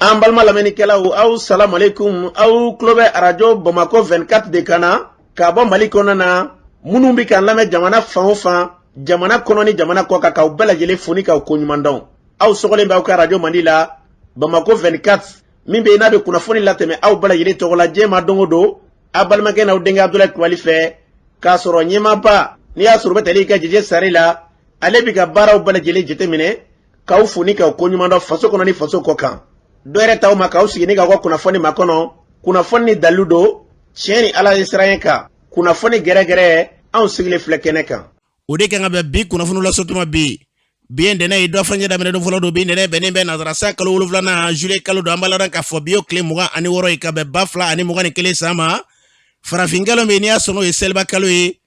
An balma lamɛnnikɛlaw aw salam alaikum aw tulo bɛ arajo Bamako 24 de kana ka bɔ Mali kɔnɔ na minnu bɛ k'an lamɛn jamana fan o fan jamana kɔnɔ ni jamana kɔ kan k'aw bɛɛ lajɛlen fo ni k'aw koɲuman dɔn aw sɔgɔlen b'aw ka arajo Mali la Bamako 24 min bɛ yen n'a bɛ kunnafoni latɛmɛ aw bɛɛ lajɛlen tɔgɔ la diɲɛ ma don o don a balimakɛ n'aw denkɛ Abdulaye Kulibali fɛ k'a sɔrɔ ɲɛmaaba n'i y'a sɔrɔ o bɛ tali ka jɛjɛ sari la ale bɛ ka baaraw bɛɛ lajɛlen jateminɛ k'aw fo ni k'aw koɲuman dɔn faso kɔnɔ ni faso kɔ kan. Dɔɛrɛ taw ma k'aw sigi ni k'aw ka kunnafoni makɔnɔ kunnafoni ni dalilu don tiɲɛ ni ala ye siran ye kan kunnafoni gɛrɛgɛrɛ anw sigilen filɛ kɛnɛ kan. O de kan ka bɛn bi kunnafoni lasotuma bi ye ntɛnɛn ye dɔ fɛnjɛ daminɛ don fɔlɔ don bi ntɛnɛn bɛnnen bɛ nazarasa kalo 7 juillet kalo don an b'a ladan k'a fɔ bi y'o tile 26 ye ka bɛn 2021 san ma farafinkalo min n'i y'a sɔn n'o ye seliba kalo ye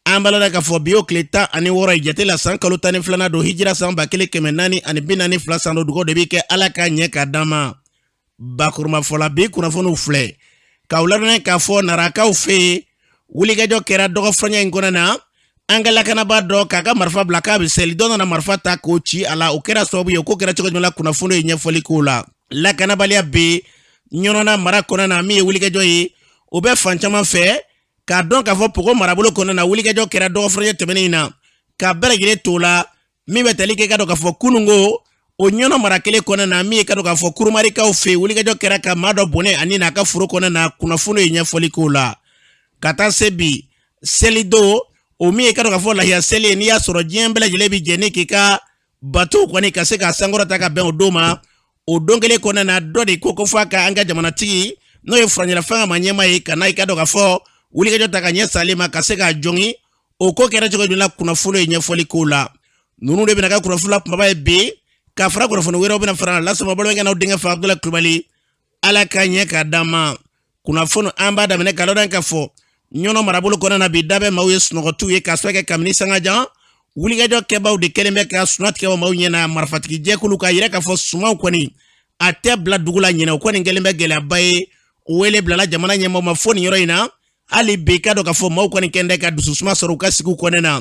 an b'a ladan k'a fɔ bi y'o tile 16 ye jate la san kalo 12 don hijira san 1442 san don dugawu de bɛ kɛ ala ka ɲɛ ka d'an ma. Bakuruma fɔla bi kunnafoniw filɛ k'aw ladɔnnen k'a fɔ narakaw fɛ yen wulikajɔ kɛra dɔgɔfɔnya in kɔnɔ na an ka lakanabaa dɔ k'a ka marifa bila k'a bɛ seli dɔ nana marifa ta k'o ci a la o kɛra sababu ye ko kɛra cogo jumɛn la kunnafoni ye ɲɛfɔli k'o la lakanabaliya bɛ ɲɔnɔna mara kɔnɔ na min ye wulikajɔ ye o bɛ fan caman fɛ k'a dɔn k'a fɔ Pogo marabolo kɔnɔ na wulikajɔ kɛra dɔgɔfɔnya tɛmɛnen in na k'a bɛɛ lajɛlen t'o la min bɛ tali kɛ ka dɔn k'a fɔ kunungo o ɲɔnɔ mara kelen kɔnɔ na min ye ka dɔn k'a fɔ kurumarikaw fɛ wulikajɔ kɛra ka maa dɔ bɔnɛ ani n'a ka foro kɔnɔ na kunnafoni ye ɲɛfɔli k'o la ka taa se bi selidon o min ye ka dɔn k'a fɔ lahiya seli ye n'i y'a sɔrɔ diɲɛ bɛɛ lajɛlen bɛ jɛ ne k'i ka bato kɔni ka se ka sankɔrɔta ka bɛn o don ma o don kelen kɔnɔ na dɔ de ko fɔ a ka an ka jamanatigi n'o ye Faraɲɛnafanga ma ɲɛma ye ka na i ka dɔn k'a fɔ wulikajɔ ta ka ɲɛ salen ma ka se k'a jɔngi o ko kɛra cogo jumɛn la kunnafoni ye ɲɛfɔli k'o la ninnu de bɛna ka kunnafoni kumaba ye bi ka fara kunnafoni wɛrɛw bɛna fara lasama balimakɛ n'aw denkɛ fa Abdulaye Kulibali ala ka ɲɛ ka d'an ma kunnafoni an b'a daminɛ ka lɔdan k'a fɔ ɲɔnɔ marabolo kɔnɔ na bi dabɛ maaw ye sunɔgɔtiw ye k'a sɔrɔ kɛ kabini sangajan wulikajɔ kɛbaw de kɛlen bɛ ka sunatigɛ maaw ɲɛna marifatigi jɛkulu k'a yira k'a fɔ sumaw kɔni a tɛ bila dugu la ɲinɛ o kɔni kɛlen bɛ gɛlɛyaba ye o wele bilala jamana ɲɛmaaw ma fo nin yɔrɔ in na hali bi ka dɔn k'a fɔ maaw kɔni kɛn tɛ ka dususuma sɔrɔ u ka sigiw kɔnɔ na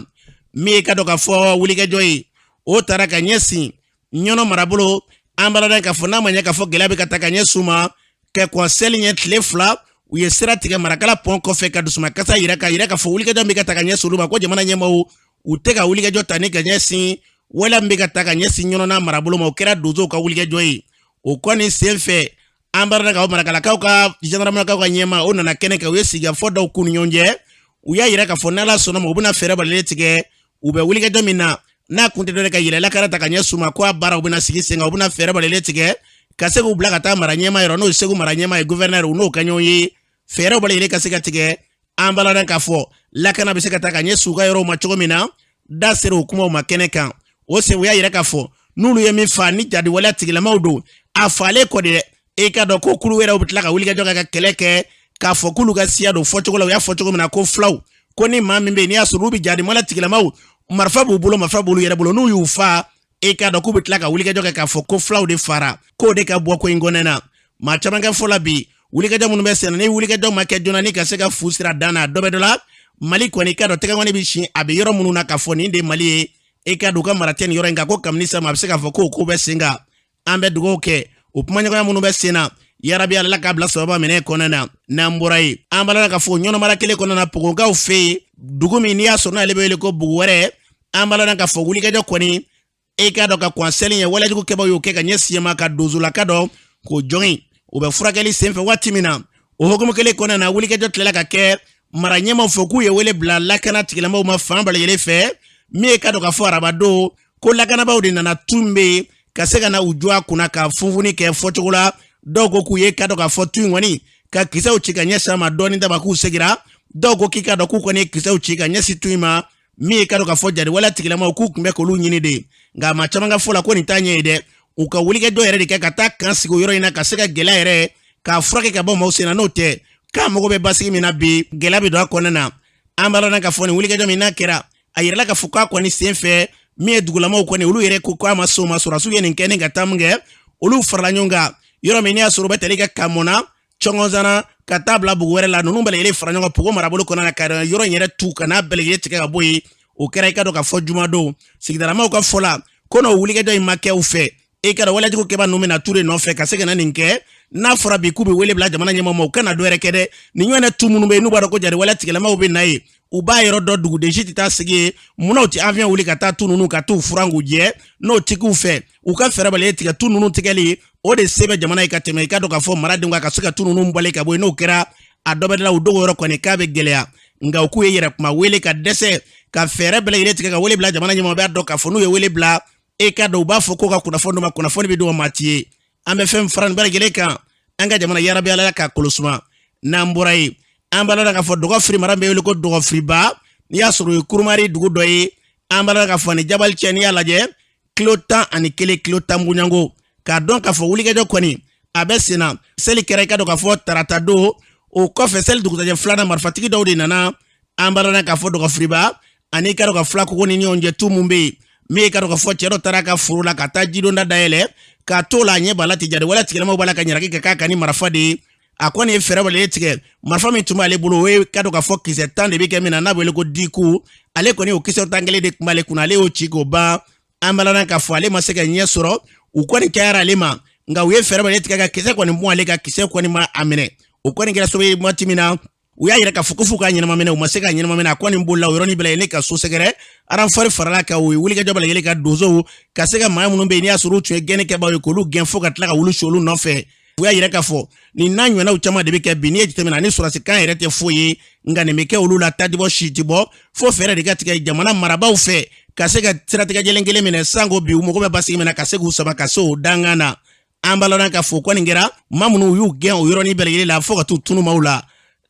min ye ka dɔn k'a fɔ wulikajɔ ye o taara ka ɲɛsin ɲɔnɔ marabolo an b'a k'a fɔ n'a ma ɲɛ k'a fɔ gɛlɛya bɛ ka taa ka ɲɛ suma kɛ kɔn seli ɲɛ tile 2 u ye sira tigɛ marakala pɔn kɔfɛ ka dusuma kasa yira k'a yira k'a fɔ wulikajɔ bɛ ka taa ka ɲɛ solu ma ko jamana ɲɛmaaw u tɛ ka wulikajɔ ta ni ka ɲɛsin wala min bɛ ka taa ka ɲɛsin ɲɔnɔna marabolo ma o kɛra donsow ka wulikajɔ ye o kɔni sen fɛ an b'a ka marakalakaw ka gendarmelakaw ka ɲɛma o nana kɛnɛ kan u ye sigikafɔ dɔw k'u ni ɲɔgɔn cɛ u y'a yira k'a fɔ n'ala sɔnna ma u bɛna fɛɛrɛ balalen tigɛ u bɛ wulikajɔ min na n'a kun tɛ dɔ ka yɛlɛla kara ta ka ɲɛ suma ko a baara u bɛna sigi sen kan u bɛna fɛɛrɛ balalen tigɛ ka se k'u bila ka taa mara ɲɛma yɔrɔ n'o ye Segu mara ɲɛma ye gouverneur u n'o ka ɲɔgɔn ye fɛɛrɛw balalen ka se ka tigɛ an baladan k'a fɔ lakana bɛ se ka taa ka ɲɛ su ka yɔrɔw ma cogo min na da sera o kumaw ma kɛnɛ kan o sen u y'a yira k'a fɔ n'olu ye min fa ni jadiwaleya tigilamaw don a falen kɔ de dɛ e ka dɔn ko kulu wɛrɛw bɛ tila ka wulikajɔ ka kɛlɛ kɛ k'a fɔ k'olu ka siya don fɔcogo la u y'a fɔ cogo min na ko filaw ko ni maa min bɛ yen n'i y'a sɔrɔ olu bɛ jadimala tigilamaw marifa b'u bolo marifa b'olu yɛrɛ bolo n'u y'u fa e ka dɔn k'u bɛ tila ka wulikajɔ kɛ k'a fɔ ko filaw de fara k'o de ka bɔ ko in kɔnɛ na maa caman kɛ fɔ la bi wulikajɔ minnu bɛ sen na ni wulikajɔ ma kɛ joona ni ka se ka fu sira dan na dɔ bɛ dɔ la Mali kɔni ka dɔn tɛgɛnkɔni bɛ sin a bɛ yɔrɔ minnu na k'a fɔ nin de Mali ye e ka dɔn u ka mara tɛ nin yɔrɔ in kan ko kabini sama a bɛ se k'a fɔ ko bɛ sen kan an bɛ dugawu kɛ o kumaɲɔgɔnya minnu bɛ sen na yarabi ala k'a bila sababa minɛ kɔnɔ na n'an bɔra ye an b'a la k'a fɔ ɲɔnɔmara kelen kɔnɔ na Pogokaw fɛ yen dugu min n'i y'a sɔrɔ n'ale bɛ wele ko Bugu wɛrɛ an b'a la k'a fɔ wulikajɔ kɔni e ka dɔn ka kɔn seli ye walajugu kɛbaw y'o kɛ ka ɲɛ siyama ka donsolaka dɔ k'o jɔngi o bɛ furakɛli senfɛ waati min na o hukumu kelen kɔnɔ na wulikajɔ tilala ka kɛ mara ɲɛmaw fɛ k'u ye wele bila lakana tigilamaw ma fan bɛɛ lajɛlen fɛ min ye ka dɔn k'a fɔ arabadon ko lakanabaw de nana tun bɛ ka se ka na u jɔ a kunna ka funfuni kɛ fɔcogo la dɔw ko k'u ye ka dɔn k'a fɔ tu in kɔni ka kisɛw ci ka ɲɛsin a ma dɔɔni daba k'u segira dɔw ko k'i ka dɔn k'u kɔni ye kisɛw ci ka ɲɛsin tu in ma min ye ka dɔn k'a fɔ jadiwaleya tigilamaw k'u tun bɛ k'olu ɲini de nka maa caman ka fɔ la ko nin t'a ɲɛ ye dɛ u ka wulikajɔ yɛrɛ de kɛ ka taa kan sigi o yɔrɔ in na ka se ka gɛlɛya yɛrɛ k'a furakɛ ka bɔ maaw sen na n'o tɛ k'a mago bɛ basigi min na bi gɛlɛya bɛ don a kɔnɔna na an b'a la k'a fɔ nin wulikajɔ min n'a kɛra a yɛrɛla k'a fɔ k'a kɔni sen fɛ min ye dugulamaw kɔni olu yɛrɛ ko k'a ma so ma sɔrɔsiw ye nin kɛ ni ka taa mun kɛ olu farala ɲɔgɔn kan yɔrɔ min n'i y'a sɔrɔ u bɛ tali kɛ Kamɔnna Cɔngɔnzana ka taa bila Bugu wɛrɛ la ninnu bɛɛ lajɛlen fara ɲɔgɔn kan Pogo marabolo kɔnɔna na ka yɔrɔ in yɛrɛ tu ka n'a bɛɛ lajɛlen tigɛ ka bɔ yen o kɛra i ka dɔn k'a fɔ jumadon sigidalamaw ka fɔ la ko n'o wulikajɔ in ma kɛ u fɛ e ka wala jugu keba numina ture no fe ka se kana ninke na fora bi kubi wele bla jamana nyama mo kana do rekede ni nyone tumunu be nuba ko jare wala tigala ma be nayi u ba yero do dugu de jiti ta sigi muna uti avion wuli ka ta tununu ka tu furangu je no tiku fe u ka fere bale tiga tununu tigeli o de sebe jamana ka teme ka do ka fo mara dinga ka suka tununu mbale ka boy no kera adobedela u dogo yoro ko ne ka be gelea nga ku yere kuma wele ka dese ka fere bale ile tiga ka wele bla jamana nyama be do ka fo no ye wele bla e ka do ba fo ko ka kuna fo no ma kuna fo ni be do matie ambe fem fran bale gele ka anga jamana yarabi ala ka kolusuma namburai ambala ka fo dogo fri marambe wele ko dogo fri ba ya suru kurumari dugu doyi ambala ka fo ni jabal cheni ala je klota ani kele klota mbunyango ka don ka fo wuli ke do koni abesina seli kere ka do ka fo tarata do o kofe sel dugu je flana marfatiki dawdi nana ambala ka fo dogo fri ba ani ka do ka fla ko ni nyonje tumumbe mi ka do ka fo chero taraka furula ka tajido nda daele ka tola nye balati jade wala tigela bala ka nyaraki ka kani marafadi akoni fere bale tige marfa mi tuma ale bulu we ka do ka fo kise tande bi kemina na bele ko diku ale koni o kise tangele de kumale kuna le o chigo ba ambala ka fo ale maseka nye soro ukoni kayara lema nga we fere bale tige ka kise koni mo ale ka kise koni ma amene ukoni ngira sobe matimina uya yira ka fukufuka nyina mamene umaseka nyina mamene akoni mbulla uroni bele ne ka so segere aran fari farala ka we wuli ka jobala yele ka dozo ka sega mamu be ni asuru tue gene ke ba ko lu gen foka tla ka wulu sholu no fe uya yira ka fo ni nanyo na uchama de be ke bini ejitemena ni surasi kan yere te foyi ngane meke ulula tadibo shitibo fo fere de katika jamana maraba ufe ka sega tiratika jelengele mene sango bi umo ko be basi mena ka sega usaba ka so dangana ambalona ka fo ko ngera mamunu yu gen o yoroni bele yele la foka tutunu maula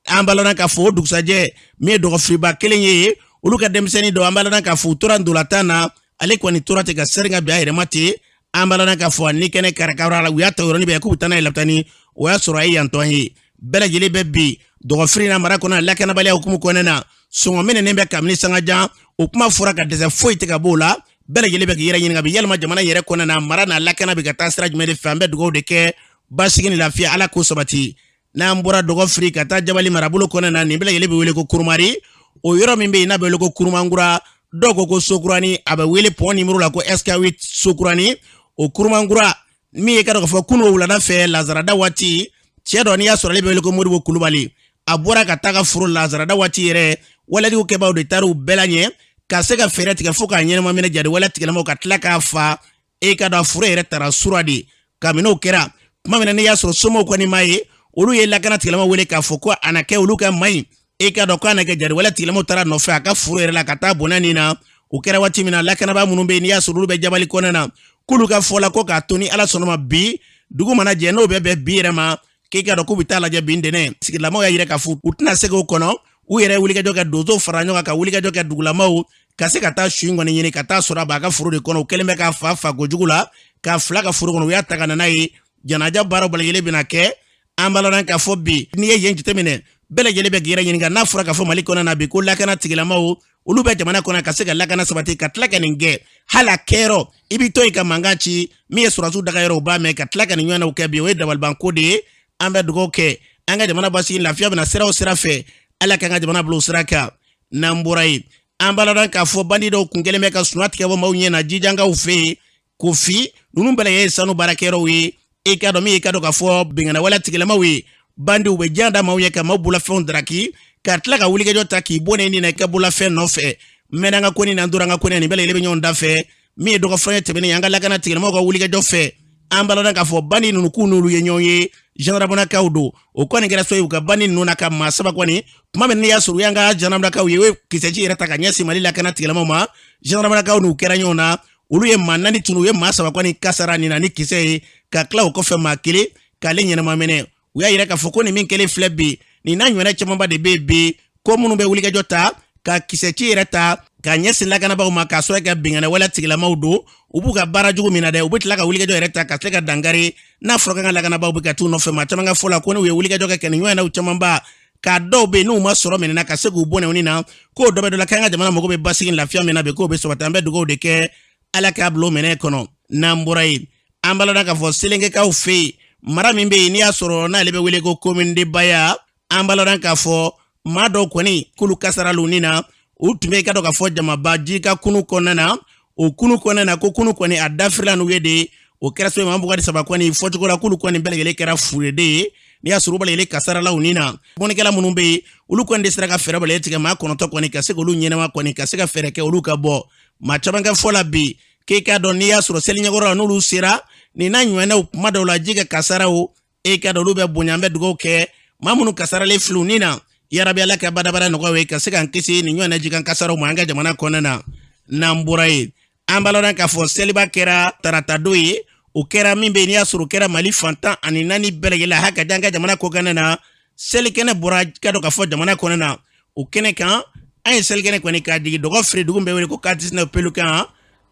ambalona ka fo duksaje me do friba kelenye uluka demseni do ambalona ka fo turandula tana ale kwani turate ka seringa bi ayre mati ambalona ka fo ni kene karakara wiya to yoroni be ku tana ilaptani oya sura yi antohi bela jele bebbi do frina marakona lakana bale hukumu konena songo mene nembe kamni sangaja ukuma fura ka dese foite ka bola bela jele be yira yinga bi yelma jamana yere konena marana lakana bi ka tasraj mede fambe dugo de ke basigini lafia ala ko sobati na mbura dogo fri kata jabali marabulo konena ni bela jele be wele ko kurumari o yoro mimbe ina be wele ko kurumangura dogo ko sokurani aba wele poni murula ko SK8 sokurani o kurumangura mi ka dogo fo kuno wula na fe lazarada wati chedo ni asoro lebe wele ko muribo kulubali abura kataka furu lazarada wati yere wala di ko keba de taru belanye ka sega fereti ka fuka nyene mamene jadi wala tikela mo katlaka fa e ka da furu yere tara suradi kamino kera mamene ni asoro somo ko ni mai olu ye lakana tikela mo wele ka foko anake olu ka mai e ka do kana ke jadi wala tikela mo tara no fa ka furu yere la kata bonani na ukera wati mina lakana ba munumbe ni asoro be jabali konana kulu ka fola ko ka toni ala sonoma bi dugu mana je no be birema ke ka do ku bitala je bindene sikila mo ya yire ka fu utna sego kono u yere wuli ka joka dozo faranyo ka wuli ka joka dugula mo ka se ka ta shingo ni nyini ka ta sura ba ka furu de kono keleme ka fa go jugula ka fla ka furu kono ya taka na nai janaja baro bale yele binake ambala ka fo bi ni ye yenji temene bele yele be gira nyini ga na fura ka fo malikona na bi ko la kana tigila mo ulu be jamana kona ka se ka la kana sabati ka tlaka ninge hala kero ibito ika mangachi mi surazu daga yero ba me ka tlaka ni nyana ukebi we dabal banko de ambe dugo ke anga jamana basi lafia bana sera o sera fe ala ka jamana blo siraka namburai ambala ka fo bandido kungele me ka sunat ke bo mawnye na jijanga ufe kofi nunu bele ye sanu barakero wi e ka do mi ka do ka fo bingana wala tigele mawi bandi ube janda mawnye ka mabula fon draki ka tlaka wuli ke jota ki bone ni na ka bula fe no fe menanga koni na nduranga koni ni bele lebe nyonda fe mi do ka fo tebeni yanga la kana tigele mo ko wuli ke jo fe ambala ka fo bandi nunu kunulu ye nyonye janara bona kaudo o koni ngera so yuka bani nuna ka masaba kwani mame ni yasuru yanga janara ka yewe kiseji reta ka nyasi malila kana tigela mama janara bona kaudo kera nyona ulu ye manani tunu ye masaba kwani kasara ni nani kise ka klau ko fe makili ka lenye na mamene uya ira ka fokoni min kele flebi ni nanyo na chamba de bebe ko munu be wuli ka jota ka kiseji reta ka nyasi la kana ba ma ka so ka bingana wala tigela maudo ubuka barajugu mina de ubitla ka wuli ka reta ka tleka dangari na froka la kana ba ubuka tu no fe matama nga fola ko ne wuli ka joka ken nywa na uchamamba ka dobe no ma soro mena ka segu bone onina ko dobe do la kanga jamana mo go be basigin la fia mena be ko be so batambe dugo de ke ala ka blo mena kono namburai ambala da ka fo silenge ka ufe mara mimbe ni asoro na lebe wele ko kominde baya ambala da ka fo mado koni kulu kasara lunina utume ka do ka fo jama baji ka kunu konana o kunu konana ko kunu koni adafrila no wede o kɛra so man bugadi saba kwani fɔcogo la kulu kwani belgele kɛra furede ye ni y'a sɔrɔ bale kasara la unina bonikɛla minnu bɛ olu kwani de sera ka fɛrɛ bale tigɛ maa kɔnɔtɔ kwani ka se k'olu ɲɛnama kwani ka se ka fɛrɛ kɛ olu ka bɔ maa caman ka fɔ la bi k'e k'a dɔn n'i y'a sɔrɔ seli ɲɛkɔrɔ la n'olu sera nin n'a ɲɔgɔnnaw kuma dɔw la ji ka kasaraw e k'a dɔn olu bɛ bonya an bɛ dugawu kɛ maa minnu kasaralen filu nin na yarabi ala ka badabada nɔgɔya ye ka se k'an kisi nin ɲɔgɔnna jikan kasaraw ma an ka jamana kɔnɔna na n'an bɔra ye an balɔnna k'a fɔ seliba kɛra tarata don ye o kɛra min bɛ n'i y'a sɔrɔ kɛra mali fantan ani naani bɛɛ lajɛlen ha ka di an ka jamana kɔkan na selikɛnɛ bɔra ka dɔn k'a fɔ jamana kɔnɔ na o kɛnɛ kan an ye selikɛnɛ kɔni k'a digi dɔgɔ firi dugu bɛ wele ko katisina pelu kan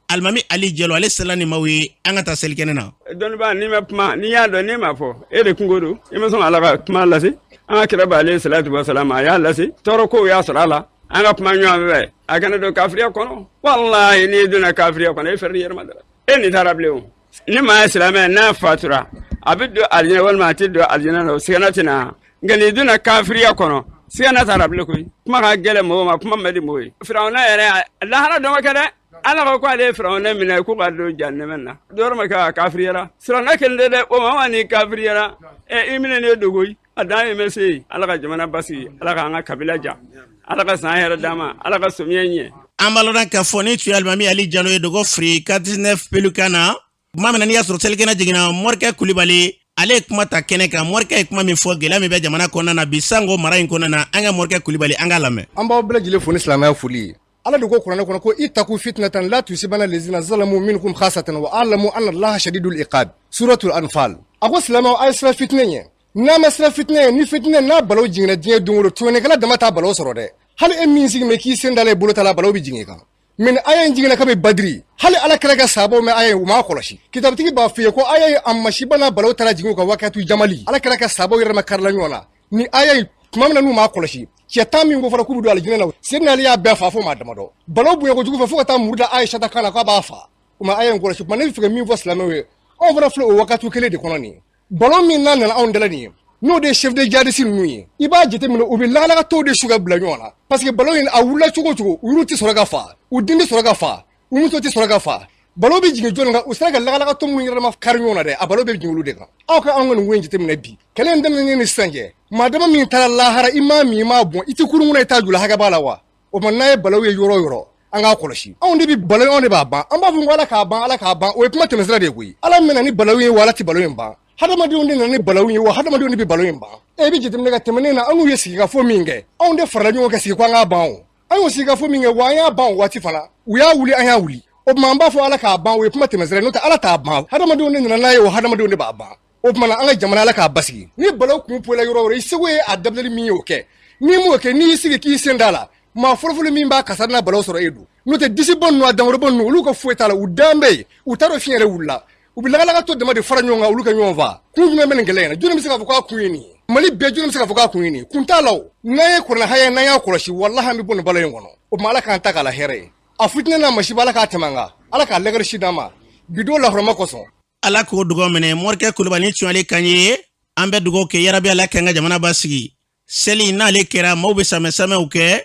alimami ali jɛlo ale sela ni maaw ye an ka taa selikɛnɛ na dɔnniba ni ma kuma ni y'a dɔn ne ma fɔ e de kungo don i ma sɔn ala ka kuma lase an ka kira b'ale salatu wa salam a y'a lase tɔɔrɔ kow y'a sɔrɔ a la an ka kuma ɲɔgɔn fɛ a kana don kafiriya kɔnɔ wallahi n'i donna kafiriya kɔnɔ e fɛrɛ yɛrɛ ma dara e ni taara bilen o ni maa ye silamɛ n'a fatura a bɛ don alijinɛ walima a tɛ don alijinɛ la o sigana tɛna nka n'i donna kafiriya kɔnɔ sigana taara bilen koyi kuma ka gɛlɛn mɔgɔw ma kuma man di mɔgɔw ye firawuna yɛrɛ lahara dɔn ma kɛ dɛ ala ko ale ye firawuna minɛ ko ka don jahannama na dɔwɛrɛ ma kɛ a kafiriyara firawuna kɛlen tɛ dɛ o ma ni kafiriyara i minɛ ne dogo a dan ye mɛ se ala ka jamana basigi ala ka an ka kabila ja ala ka san yɛrɛ d'a ma ala ka somiɲɛ ɲɛ an balɔnna k'a fɔ ni tun ye alimami ali jalo ye dɔgɔ firi 49 pelukan na kuma min na n'i y'a sɔrɔ selikɛnɛ jiginna morikɛ kulibali ale ye kuma ta kɛnɛ kan morikɛ ye kuma min fɔ gɛlɛya min bɛ jamana kɔnɔna na bi sango mara in kɔnɔna na an ka morikɛ kulibali an k'a lamɛn an b'aw bɛɛ lajɛlen fo ni silamɛya foli ye ala de ko kuranɛ kɔnɔ ko ittaku fitnatan la tusibana lezina zalamu minkum khasatan wa alamu anna allaha shadidul iqab suratul anfal a ko silamɛw a ye sira fitinɛ ɲɛ n'a ma sira fitinɛ ye ni fitinɛ n'a balaw jiginna diɲɛ don o don tuŋɛnikɛla dama t'a balaw sɔrɔ dɛ hali e min sigi mɛ k'i sen dala i bolo ta la balaw bɛ jigin i kan min aya in jiginna kabi badiri hali ala kɛra ka sababu mɛ aya u m'a kɔlɔsi kitabutigi b'a f'i ye ko aya ye a masiba n'a balaw taara jigin u ka wakatu jamali ala kɛra ka sababu yɛrɛ ma karila ɲɔgɔn na ni aya in tuma min na n'u m'a kɔlɔsi cɛ tan min ko fɔra k'u bɛ don alijinɛ na seydina ali y'a bɛɛ faa fo maa damadɔ balaw bonya kojugu fɛ fo ka taa muru da ayisata kan na k'a b'a faa u ma aya in kɔlɔsi tuma ne bɛ fɛ ka min fɔ silamɛw ye anw fana filɛ o wakatu kelen de kɔnɔ nin ye balaw min n'a nana anw dala nin ye n'o de ye chef de jadisi ninnu ye i b'a jateminɛ u bɛ lagalakatɔw de su ka bila ɲɔgɔn na parce que balaw in a wulila cogo o cogo u yɛrɛw tɛ sɔrɔ ka faa u den tɛ sɔrɔ ka faa u muso tɛ sɔrɔ ka faa balaw bɛ jigin jɔnni kan u sera ka lagalakatɔ minnu yɛrɛ ma kari ɲɔgɔn na dɛ a balaw bɛ jigin olu de kan aw ka anw ka nin ko in jateminɛ bi kɛlɛ in daminɛ ni sisan cɛ maa dama min taara lahara i m'a min i m'a bɔn i tɛ kurun kɔnɔ i t'a jula hakɛ b'a la wa o tuma n'a ye balaw ye yɔrɔ o yɔrɔ an k'a kɔlɔsi anw de bɛ balaw anw de b'a ban an b'a fɔ ko ala k'a ban ala k'a ban o ye kuma tɛmɛsira de ye koyi ala mɛna ni balaw ye wa ala tɛ balaw in ban hadamadenw de nana ni balaw ye wa hadamadenw de bɛ balaw in ban e bɛ jateminɛ ka tɛmɛnen na an y'u ye sigikafɔ min kɛ anw de farala ɲɔgɔn kan sigi ko an k'a ban o an y'o sigikafɔ min kɛ wa an y'a ban o waati fana u y'a wuli an y'a wuli o tuma an b'a fɔ ala k'a ban o ye kuma tɛmɛsira n'o tɛ ala t'a ban hadamadenw de nana n'a ye o hadamadenw de b'a ban o tuma an ka jamana ala k'a basigi ni balaw kun pola yɔrɔ o yɔrɔ i seko ye a dabilali min ye o kɛ n'i m'o kɛ n'i y'i sigi k'i sen da la maa fɔlɔfɔlɔ min b'a kasara n'a balaw sɔrɔ e don n'o tɛ disibɔn ninnu a danwɛrɛbɔn ninnu olu ka foyi t'a la u dan bɛ yen u t'a dɔn fiɲɛ yɛrɛ wulila u bɛ lagalakatɔ dama de fara ɲɔgɔn kan olu ka ɲɔgɔn faa kun jumɛn bɛ nin gɛlɛya in na jɔnni bɛ se k'a fɔ k'a kun ye nin ye mali bɛɛ jɔnni bɛ se k'a fɔ k'a kun ye nin ye kun t'a la o n'an ye kuranɛ haya n'an y'a kɔlɔsi walahi an bɛ bɔ nin balo in kɔnɔ o tuma ala k'an ta k'a la hɛrɛ ye a fitinɛ n'a masiba ala k'a tɛmɛ an kan ala k'a lagari si d'an ma bi don lahɔrɔma kosɔn ala k'o dugaw minɛ morikɛ kulubali tiɲɛli kan ye an bɛ dugawu kɛ yarabi ala k'an ka jamana basigi seli n'ale kɛra maaw bɛ samɛsamɛw kɛ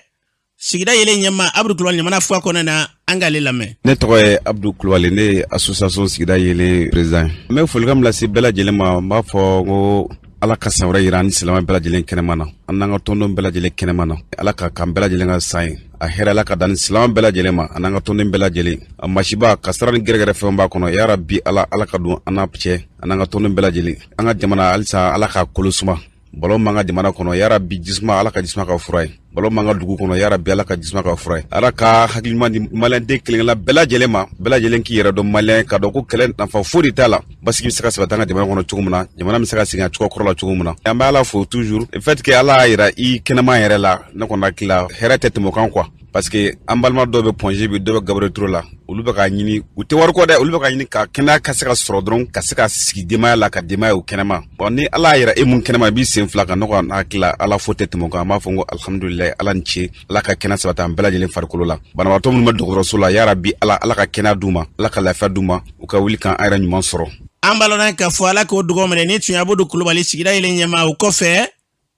sigida yelen ɲɛma abdu kulubali ɲamana fɔ kɔnɔ na an k'ale lamɛn ne tɔgɔ ye abdu kulubali ne ye association sigida yelen président n bɛ folikan min lase bɛɛ lajɛlen ma n b'a fɔ ko ala ka san wɛrɛ yira an ni silamɛ bɛɛ lajɛlen kɛnɛma na an n'an ka tɔndon bɛɛ lajɛlen kɛnɛma na ala ka k'an bɛɛ lajɛlen ka san ye a hɛrɛ ala ka dan ni silamɛ bɛɛ lajɛlen ma an n'an ka tɔndon bɛɛ lajɛlen a masiba ka sira ni gɛrɛgɛrɛ fɛn b'a kɔnɔ ya rabi ala ka don an n'a cɛ an n'an ka tɔndon bɛɛ lajɛlen an ka jamana halisa ala ka kolo suma balo man ka jamana kɔnɔ ya rabi jisuma ala ka jisuma ka fura ye balo man ka dugu kɔnɔ ya rabi ala ka jisuma ka fura ye ala ka hakilima di maliyɛnden kelenkelen bɛɛ lajɛlen ma bɛɛ lajɛlen k'i yɛrɛ dɔn maliyɛn ka dɔn ko kɛlɛ nafa foyi t'a la basigi bɛ se ka sabati an ka jamana kɔnɔ cogo min na jamana bɛ se ka segin a cogo kɔrɔ la cogo min na an bɛ ala fo toujours fait que ala y'a yira i kɛnɛma yɛrɛ la ne kɔni hakili la hɛrɛ tɛ tɛmɛ o kan quoi parce que an balima dɔw bɛ pɔnze bi dɔw bɛ Gabriel Touré la olu bɛ k'a ɲini u tɛ wari kɔ dɛ olu bɛ k'a ɲini ka kɛnɛya ka se ka sɔrɔ dɔrɔn ka se ka sigi denbaya la ka denbaya o kɛnɛma bon ni ala y'a yira e mun kɛnɛma i b'i sen fila kan ne kɔni hakili la ala fo tɛ tɛmɛ o kan an b'a fɔ ko alhamdulilayi ala ni ce ala ka kɛnɛ sabati an bɛɛ lajɛlen farikolo la banabaatɔ minnu bɛ dɔgɔtɔrɔso la ya rabi ala ka kɛnɛya d'u ma ala ka lafiya d'u ma u ka wuli k'an yɛrɛ ɲuman sɔrɔ an balɔnna k'a fɔ ala k'o dugaw minɛ ni tun ye abudu kulubali sigida yelen ɲɛma o kɔfɛ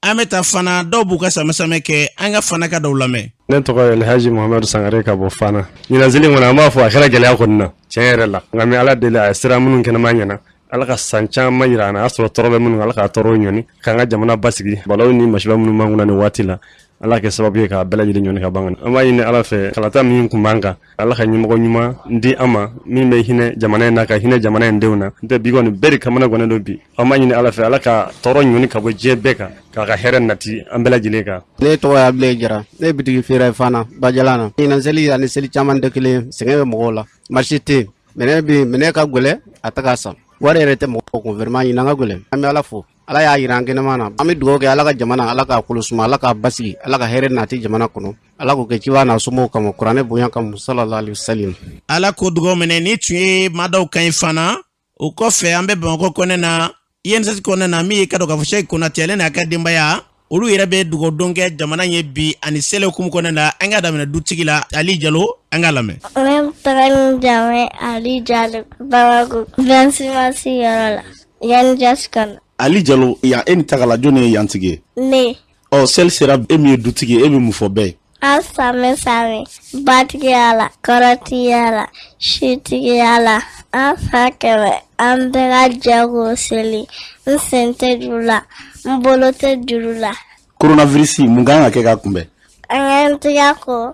an bɛ taa fana dɔw b'u ka samɛsamɛ kɛ an ka fana ka dɔw lamɛn. Ne tɔgɔ ye Alhaji Muhamadu Sangare ka bɔ Fana. Ɲinazeli kɔnɔ an b'a fɔ a kɛra gɛlɛya kɔni na tiɲɛ yɛrɛ la nka mɛ Ala deli a ye sira minnu kɛnɛma ɲɛna Ala ka san caman yira an na a y'a sɔrɔ tɔɔrɔ bɛ minnu Ala ka tɔɔrɔ ɲɔni k'an ka jamana basigi balawu ni masiba minnu b'an kunna nin waati la Ala kɛ sababu ye k'a bɛɛ lajɛlen ɲɔni ka ban. An b'a ɲini Ala fɛ kalata min kun b'an kan Ala ka ɲɛmɔgɔ ɲuman di an ma min bɛ hinɛ jamana in na ka hinɛ jamana in denw na n'o bi kɔni bɛɛ de kamana gannen don bi. An b'a ɲini Ala fɛ Ala ka tɔɔrɔ ɲɔni ka bɔ diɲɛ bɛɛ kan k'a ka hɛrɛ nati an bɛɛ lajɛlen kan. Ne tɔgɔ ye Abdulaye Jara ne bitigi feere Fana Bajalana. Ɲinazeli ani seli caman tɛ kelen sɛgɛn bɛ mɔgɔw la marché tɛ minɛ ka gɛlɛ a tɛ ka san wari yɛrɛ tɛ mɔgɔw kun vraiment ɲinan ka gɛlɛ. An bɛ Ala fo Ala y'a yira an kɛnɛma na an bɛ dugawu kɛ Ala ka jamana Ala k'a kolo suma Ala k'a basigi Ala ka hɛrɛ nati jamana kɔnɔ Ala k'o kɛ ciba n'a somɔgɔw kama kuranɛ bonya kama sallallahu alaihi wasallam. Ala ko dugawu minɛ ni tun ye maa dɔw kan ye fana o kɔfɛ an bɛ Bamakɔ kɔnɛ na INSS kɔnɛ na min ye ka dɔn k'a fɔ Seku Konate ale n'a ka denbaya olu yɛrɛ bɛ dugawu kɛ jamana ye bi ani seli hukumu kɔnɛ na an ka daminɛ dutigi la Ali Jalo an ka lamɛn. Ne tɔgɔ ni jamu ye Ali Jalo Bamako 26 mars yɔrɔ la INSS kɔnɔ. Ali Jalo yan e ni tagala jɔn ye yan tigi ye? Ne. Seli sera e min ye dutigi ye e bɛ mun fɔ bɛɛ ye? An same batigiya la kɔrɔtigiya la sitigiya la an fa kɛmɛ an bɛɛ ka jɛ k'o seli n sen tɛ juru la n bolo tɛ juru la. Coronavirus mun kan ka kɛ k'a kunbɛn? An y'an tigɛ ko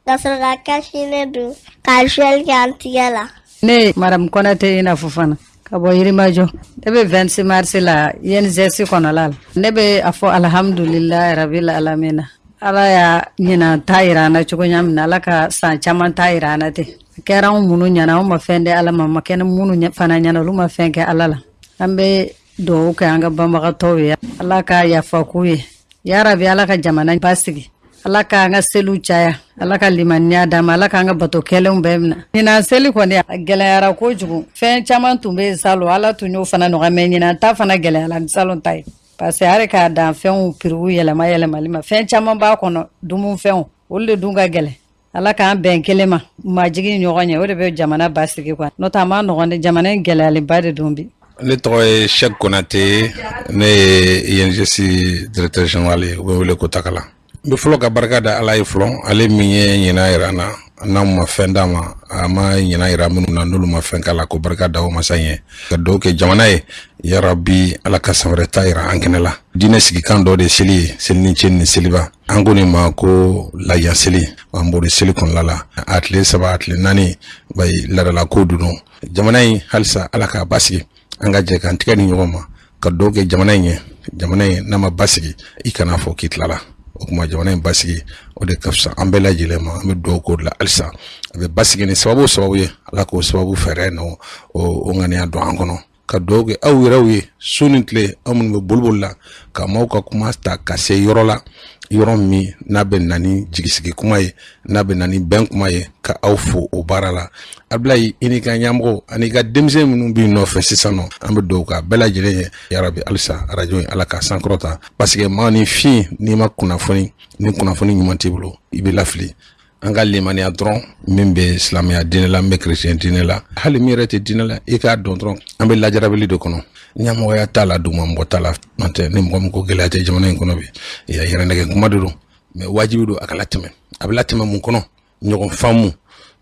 ka sɔrɔ ka kasine dun ka gel kɛ an tigɛ la. Ne Madame Konate ina Fofana ka bɔ Yirimajɔ. Ne bɛ 26 mars la INSS kɔnɔla la. Ne bɛ a fɔ alhamdulilahi rabil alamina. Ala y'a ɲina ta yira an na cogo ɲa min na Ala ka san caman ta yira an na ten. A kɛra anw minnu ɲana anw ma fɛn di Ala ma kɛnɛ minnu fana ɲana olu ma fɛn kɛ Ala la. An bɛ dugawu kɛ an ka banbagatɔw ye Ala ka yafa k'u ye. Ya Rabi Ala ka jamana basigi. Ala ka an ka seliw caya Ala ka limaniya d'an ma Ala ka an ka bato kɛlenw bɛɛ minɛ. Ɲinan seli kɔni a gɛlɛyara kojugu fɛn caman tun bɛ yen salon Ala tun y'o fana nɔgɔya mais ɲinan ta fana gɛlɛyara ni salon ta ye parce que hali k'a dan fɛnw piriw yɛlɛmali ma fɛn caman b'a kɔnɔ dumunfɛnw olu de dun ka gɛlɛn Ala k'an bɛn kelen ma majigi ɲɔgɔn ye o de bɛ jamana basigi quoi n'o tɛ a ma nɔgɔn dɛ jamana in gɛlɛyalenba de dun bi. Ne tɔgɔ ye Seku Konate ne ye INSS directeur général ye u bɛ wele ko Takala. N bɛ fɔlɔ ka barika da Ala ye fɔlɔ ale min ye ɲinan yira an na n'anw ma fɛn d'a ma a ma ɲinan yira minnu na n'olu ma fɛn k'a la ko barika da o masa ye ka dugawu kɛ jamana ye ya Rabi Ala ka san wɛrɛ ta yira an kɛnɛ la. Diinɛ sigikan dɔ de ye seli ye seli ni ceni ni seliba an ko nin ma ko lahiya seli an b'o de seli kɔnɔna la a tile 3 a tile 4 bayi ladala ko dun jamana in halisa Ala k'a basigi an ka jɛ k'an tigɛ ni ɲɔgɔn ma ka dugawu kɛ jamana in ye n'a ma basigi i kana fɔ k'i tilala o kuma jamana in basigi o de ka fisa an bɛɛ lajɛlen ma an bɛ dugawu k'o la halisa a bɛ basigi ni sababu ye Ala k'o sababu fɛɛrɛ n'o o ŋaniya don an kɔnɔ ka dugawu kɛ aw yɛrɛw ye su ni tile aw minnu bɛ boliboli la ka maaw ka kuma ta ka se yɔrɔ la yɔrɔ min n'a bɛ na ni jigisigi kuma ye n'a bɛ na ni bɛn kuma ye ka aw fo o baara la Ablaye i n'i ka ɲɛmɔgɔ ani ka denmisɛn minnu b'i nɔfɛ sisan nɔ an bɛ dugawu k'a bɛɛ lajɛlen ye ya Rabi halisa arajo in Ala k'a sankɔrɔta parce que maa ni fin n'i ma kunnafoni ni kunnafoni ɲuman t'i bolo i bɛ lafili an ka limaniya dɔrɔn min bɛ silamɛya diinɛ la min bɛ chrétien diinɛ la hali min yɛrɛ tɛ diinɛ la i k'a dɔn dɔrɔn an bɛ lajarabili de kɔnɔ ɲɛmɔgɔya t'a la duguma mɔgɔ t'a la n'o tɛ ni mɔgɔ min ko gɛlɛya tɛ jamana in kɔnɔ bi yɛrɛ nɛgɛ kuma de don mais wajibi don a ka latɛmɛ a bɛ latɛmɛ mun kɔnɔ ɲɔgɔn faamu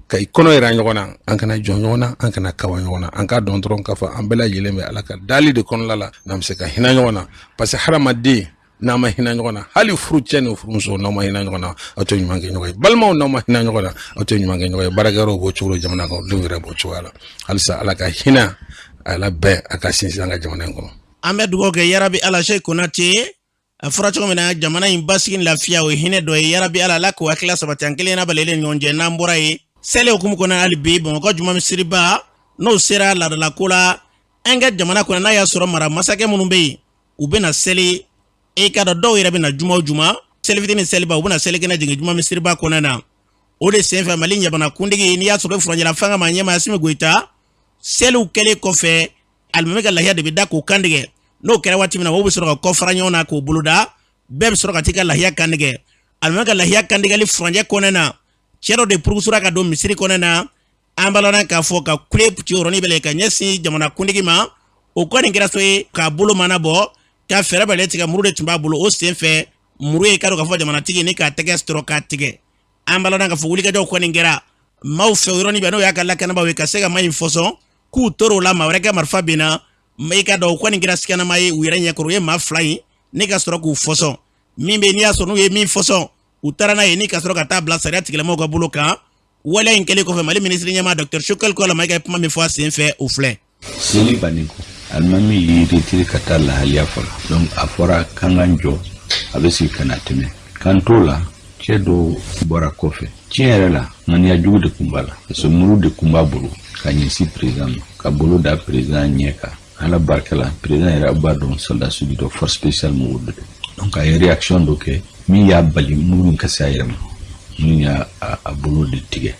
ka i kɔnɔ yira ɲɔgɔn na an kana jɔn ɲɔgɔn na an kana kawa ɲɔgɔn na an k'a dɔn dɔrɔn k'a fɔ an bɛɛ lajɛlen bɛ Ala ka dali de kɔnɔla la n'an bɛ se ka hinɛ ɲɔgɔn na parce que hadamaden n'a ma hinɛ ɲɔgɔn na hali furu cɛ ni furumuso n'aw ma hinɛ ɲɔgɔn na aw tɛ ɲuman kɛ ɲɔgɔn ye balimaw n'aw ma hinɛ ɲɔgɔn na aw tɛ ɲuman kɛ ɲɔgɔn ye baarakɛyɔrɔw b'o cogo la jamana kan denw yɛrɛ b'o cogoya la halisa Ala ka hinɛ a la bɛn a ka sinsin an ka jamana in kɔnɔ. An bɛ dugawu kɛ ya Rabi Ala Seku Konate a fɔra cogo min na jamana in basigi ni lafiya o ye hinɛ dɔ ye ya Rabi Ala Ala k'o hakilila sabati an kelen na balalen ɲɔgɔn cɛ n'an bɔra ye seli hukumu kɔnɔ hali bi Bamakɔ juma misiriba n'o sera ladalako la an ka jamana kɔnɔ n'a y'a sɔrɔ mara masakɛ minnu bɛ yen u bɛna seli e ka dɔn dɔw yɛrɛ bɛna juma o juma seli fitini seliba u bɛna seli kɛnɛ jigin juma misiriba kɔnɔ na o de senfɛ Mali ɲamana kuntigi n'i y'a sɔrɔ furanjɛla fanga ma ɲɛma Asimi Goyita seliw kɛlen kɔfɛ alimami ka lahiya de bɛ da k'o kantigɛ n'o kɛra waati min na o bɛ sɔrɔ ka kɔ fara ɲɔgɔn na k'o boloda bɛɛ bɛ sɔrɔ ka t'i ka lahiya kantigɛ alimami ka lahiya kantigɛli furanjɛ kɔnɔ na cɛ dɔ de purusura ka don misiri kɔnɔ na an balana k'a fɔ ka kule ci yɔrɔnin bɛɛ ka ɲɛsin jamana kuntigi ma o kɔni kɛra so ye k'a bolo mana bɔ ka fɛrɛ bɛlɛ tigɛ muru de tun b'a bolo o sen fɛ muru ye ka dɔ ka fɔ jamanatigi ni k'a tɛgɛ sɔrɔ k'a tigɛ an balana ka fɔ wulikajɔw kɔni kɛra maaw fɛ o yɔrɔnin bɛɛ n'o y'a ka lakanabaw ye ka se ka ma in fɔsɔn k'u tor'o la maa wɛrɛ kɛ marifa bin na i ka dɔn o kɔni kɛra sikanama ye u yɛrɛ ɲɛkɔrɔ u ye maa 2 in ni ka sɔrɔ k'u fɔsɔn min bɛ n'i y'a sɔrɔ n'u ye min fɔsɔn u taara n'a ye ni ka sɔrɔ ka taa bila sariya tigilamɔgɔw ka bolo kan waleya in kɛlen kɔfɛ Mali ministre ɲɛmaa Dr Shukal Kolomayi ka kuma min fɔ a sen fɛ u filɛ. Seli bannen kɔ alimami y'i retire ka taa lahaliya fɔlɔ donc a fɔra k'an k'an jɔ a bɛ sigi ka na tɛmɛ k'an t'o la cɛ dɔw bɔra kɔfɛ tiɲɛ yɛrɛ la ŋaniya jugu de tun b'a la parce que muru de tun b'a bolo ka ɲɛsin président ma ka bolo da président ɲɛ kan ala barika la président yɛrɛ b'a dɔn soldat sugu dɔ force spéciale mɔgɔw de donc a ye réaction dɔ kɛ min y'a bali muru in ka se a yɛrɛ ma min y'a a bolo de tigɛ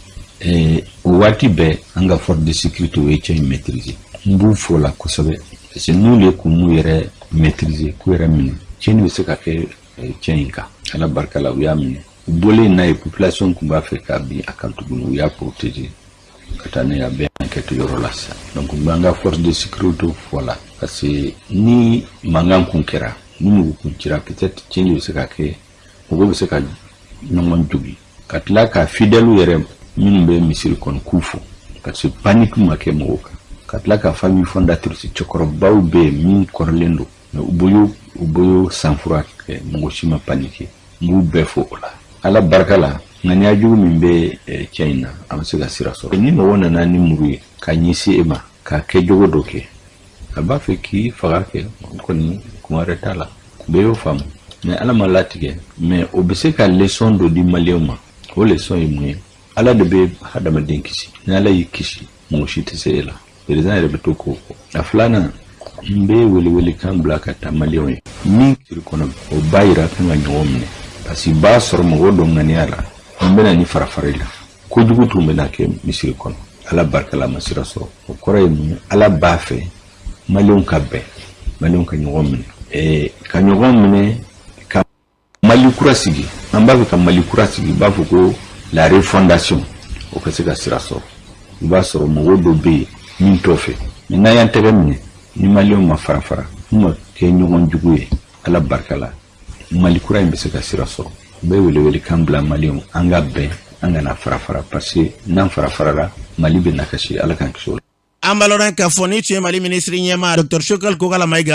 o waati bɛɛ an ka force de sécurité o ye cɛ in maîtriser n b'u fo la kosɛbɛ parce que n'olu ye kun m'u yɛrɛ maîtriser k'u yɛrɛ minɛ tiɲɛni bɛ se ka kɛ cɛ in kan ala barika la u y'a minɛ u bɔlen n'a ye population tun b'a fɛ k'a bin a kan tuguni u y'a protéger ka taa n'a ye a bɛ enquête yɔrɔ la sisan donc n b'an ka force de sécurité fo la parce que ni mankan kun kɛra ni mugu kun cira peut-être tiɲɛni bɛ se ka kɛ mɔgɔw bɛ se ka ɲɔgɔn jogi ka tila ka fidèle yɛrɛ minnu bɛ misiri kɔnɔ k'u fo parce que panique ma kɛ mɔgɔw kan ka tila ka famille fondatrice cɛkɔrɔbaw bɛ yen min kɔrɔlen don mais u b'o sanfura kɛ mɔgɔ si ma paniquer n b'u bɛɛ fo o la ala barika la ŋaniya jugu min bɛ cɛ in na a bɛ se ka sira sɔrɔ ni mɔgɔ nana ni muru ye ka ɲɛsin e ma k'a kɛ jogo dɔ kɛ a b'a fɛ k'i faga kɛ o kɔni kuma wɛrɛ t'a la bɛɛ y'o faamu mais ala ma latigɛ mais o bɛ se ka leçon dɔ di maliyɛnw ma o leçon ye mun ye ala de bɛ hadamaden kisi ni ala y'i kisi mɔgɔ si tɛ se e la président yɛrɛ bɛ to k'o fɔ a filanan n bɛ welewele kan bila ka taa maliyɛnw ye min kiri kɔnɔ o b'a yira kan ka ɲɔgɔn minɛ parce que b'a sɔrɔ mɔgɔ dɔ ŋaniya la an bɛna ni farafara la kojugu tun bɛna kɛ misiri kɔnɔ ala barika la ma sira sɔrɔ o kɔrɔ ye mun ye ala b'a fɛ maliyɛnw ka bɛn maliyɛnw ka ɲɔgɔn minɛ ka ɲɔgɔn minɛ ka mali kura sigi an b'a fɛ ka mali kura sigi b'a fɔ ko la refondation o ka se ka sira sɔrɔ i b'a sɔrɔ mɔgɔ dɔ bɛ yen min t'o fɛ mais n'an y'an tɛgɛ minɛ ni maliyɛnw ma farafara n'u ma kɛ ɲɔgɔn jugu ye ala barika la mali kura in bɛ se ka sira sɔrɔ u bɛ welewele kan bila maliyɛnw an ka bɛn an kana farafara parce que n'an farafarala mali bɛ na kasi ala kan kisi o la. an b'a lɔn k'a fɔ ni tun ye mali minisiri ɲɛmaa Dr Shukal Kolomayi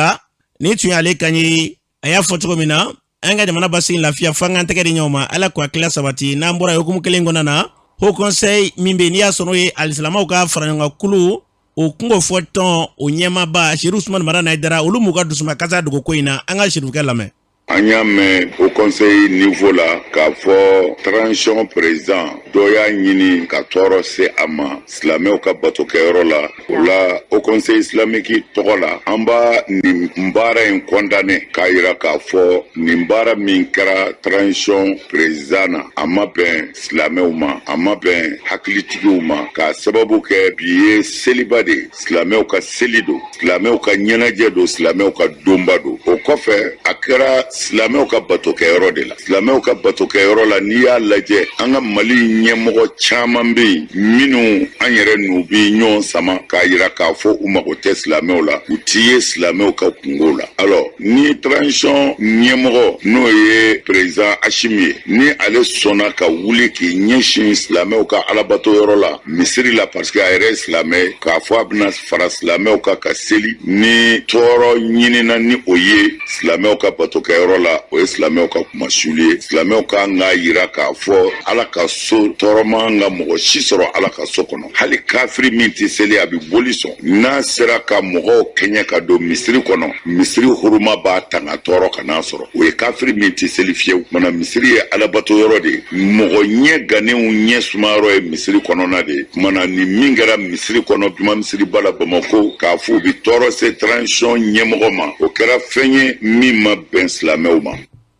ni tun y'ale kan ye a y'a fɔ cogo min na an ka jamana basigi lafiya fo an k'an tɛgɛ di ɲɔgɔn ma ala k'o hakilila sabati n'an bɔra hukumu kelen kɔnɔna na Haut Conseil min bɛ n'i y'a sɔrɔ ye alisilamɛw ka fara ɲɔgɔn kulu o kungo fɔ tɔn o ɲɛmaaba Seri Usumani Mara Nayidara olu m'u ka dusuma kasa dogo ko in na an ka Serifukɛ lamɛn. An y'a mɛn au conseil niveau la k'a fɔ transition président dɔ y'a ɲini ka tɔɔrɔ se a ma silamɛw ka batokɛyɔrɔ la o la au conseil islamique tɔgɔ la an b'a nin baara in condamné k'a yira k'a fɔ nin baara min kɛra transition président na a ma bɛn silamɛw ma a ma bɛn hakilitigiw ma k'a sababu kɛ bi ye seliba de silamɛw ka seli don silamɛw ka ɲɛnajɛ don silamɛw ka donba don o kɔfɛ a kɛra silamɛw ka batokɛyɔrɔ de la silamɛw ka batokɛyɔrɔ la n'i y'a lajɛ an ka mali ɲɛmɔgɔ caman bɛ yen minnu an yɛrɛ n'u bɛ ɲɔgɔn sama k'a yira k'a fɔ u mago tɛ silamɛw la u t'i ye silamɛw ka kungo la alors ni transition ɲɛmɔgɔ n'o ye président Hashimi ye ni ale sɔnna ka wuli k'i ɲɛsin silamɛw ka alabatoyɔrɔ la misiri la parce que a yɛrɛ ye silamɛ k'a fɔ a bɛna fara silamɛw kan ka seli ni tɔɔrɔ ɲinina ni o ye silamɛw ka batokɛyɔrɔ la o ye silamɛw ka kuma suli ye silamɛw ka kan k'a yira k'a fɔ ala ka so tɔɔrɔ man ka mɔgɔ si sɔrɔ ala ka so kɔnɔ hali kafiri min tɛ seli a bɛ boli sɔn n'a sera ka mɔgɔw kɛɲɛ ka don misiri kɔnɔ misiri huruma b'a tanga tɔɔrɔ ka n'a sɔrɔ o ye kafiri min tɛ seli fiyewu mana misiri ye alabato yɔrɔ de mɔgɔ ɲɛ ganenw ɲɛ sumayɔrɔ ye misiri kɔnɔna de mana ni min kɛra misiri kɔnɔ juma misiri ba la Bamako k'a fɔ u bɛ tɔɔrɔ se transition ɲɛmɔgɔ ma o kɛra fɛn ye min ma bɛn silamɛw ma.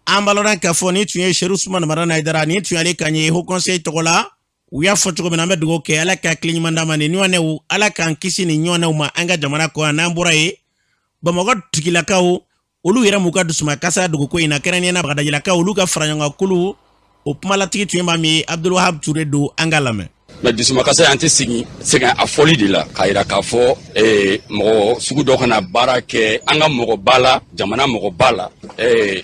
an b'a lɔn k'a fɔ ni tun ye Seri Usumani Mara Nayidara ni tun y'ale kan ye Haut Conseil tɔgɔ la u y'a fɔ cogo min na an bɛ dugawu kɛ ala ka hakili ɲuman d'an ma nin ɲɔgɔnnaw ala k'an kisi nin ɲɔgɔnnaw ma an ka jamana kɔ n'an bɔra ye Bamakɔ tigilakaw olu yɛrɛ m'u ka dusuma kasa dogo ko in na kɛrɛnkɛrɛnnenya Bagdajilakaw olu ka fara ɲɔgɔn kulu o kumalatigi tun ye maa min ye Abdul Wahab Ture don an ka lamɛn. mais dusumakasa an tɛ sɛgɛn a fɔli de la k'a yira k'a fɔ mɔgɔ sugu dɔ kana baara kɛ an ka mɔgɔ ba la jamana mɔgɔ ba la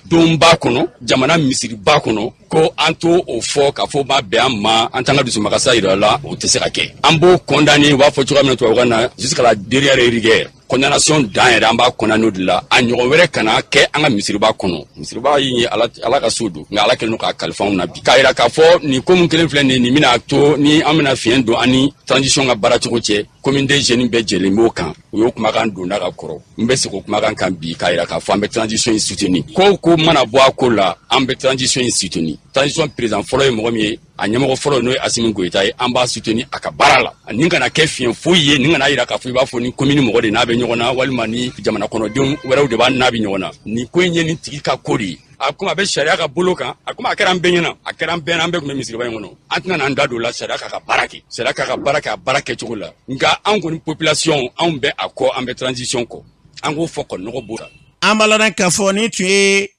don b'a kɔnɔ jamana misiri b'a kɔnɔ ko an to o fɔ k'a fɔ b'a bɛn an ma an t'an ka dusumakasa yira la o tɛ se ka kɛ an b'o condamner u b'a fɔ cogoya min na tubabukan na jusqu'à la dernière rigueur condamnation dan yɛrɛ an b'a condamner o de la a ɲɔgɔn wɛrɛ kana kɛ an ka misiriba kɔnɔ misiriba ye ala ka so don nka ala kɛlen don k'a kalifa anw na bi k'a yira k'a fɔ nin ko min kelen filɛ nin bɛna to ni an bɛna fiɲɛ don an ni transition ka baara cogo cɛ commune des jeunes bɛɛ jɛlen b'o kan u y'o kumakan donda ka kɔrɔ n bɛ segin o kumakan kan bi k'a yira k'a fɔ an bɛ transition in soutenir ko mana bɔ a ko la an bɛ transition in soutenir transition président fɔlɔ ye mɔgɔ min ye a ɲɛmɔgɔ fɔlɔ n'o ye Asimi Goyita ye an b'a soutenir a ka baara la nin kana kɛ fiɲɛ foyi ye nin kana yira k'a fɔ i b'a fɔ ni commune mɔgɔ de n'a bɛ ɲɔgɔn na walima ni jamana kɔnɔdenw wɛrɛw de b'a n'a bɛ ɲɔgɔn na nin ko in ye nin tigi ka ko de ye a kuma a bɛ sariya ka bolo kan a kuma a kɛra an bɛɛ ɲɛna a kɛra an bɛɛ an bɛɛ tun bɛ misiriba in kɔnɔ an tɛna n'an da don o la sariya k'a ka baara kɛ sariya k'a ka baara kɛ a baara kɛcogo la nka an kɔni population anw bɛ a kɔ an bɛ transition kɔ an k'o fɔ kɔni nɔgɔ b'o la. an b'a la k'a fɔ ni tun ye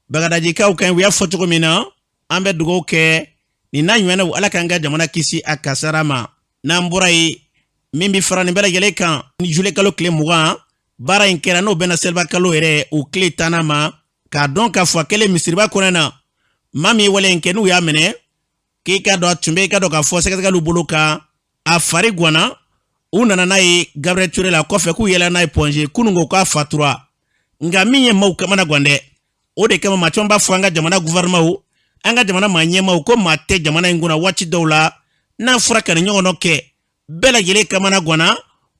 bagadajikaw kan u y'a fɔ cogo min na an bɛ dugawu kɛ nin n'a ɲɔgɔnnaw ala k'an ka jamana kisi a kasara ma n'an bɔra yen min bɛ fara nin bɛɛ lajɛlen kan ni juillet kalo tile 20 baara in kɛra n'o bɛnna seliba kalo yɛrɛ o tile 10 ma k'a dɔn k'a fɔ a kɛlen misiriba kɔnɔ na maa min ye wale in kɛ n'u y'a minɛ k'i ka dɔn a tun bɛ i ka dɔn k'a fɔ sɛgɛsɛgɛliw bolo kan a fari guwanna u nana n'a ye Gabriel Ture la kɔfɛ k'u yɛlɛ n'a ye Ponge kunun ko k'a fatura nka min ye maaw kamana gan dɛ o de kama maa caman b'a fɔ an ka jamana gouvernement an ka jamana maa ɲɛmaaw ko maa tɛ jamana in kunna waati dɔw la n'a fɔra ka nin ɲɔgɔn dɔ kɛ bɛɛ lajɛlen kamana ganna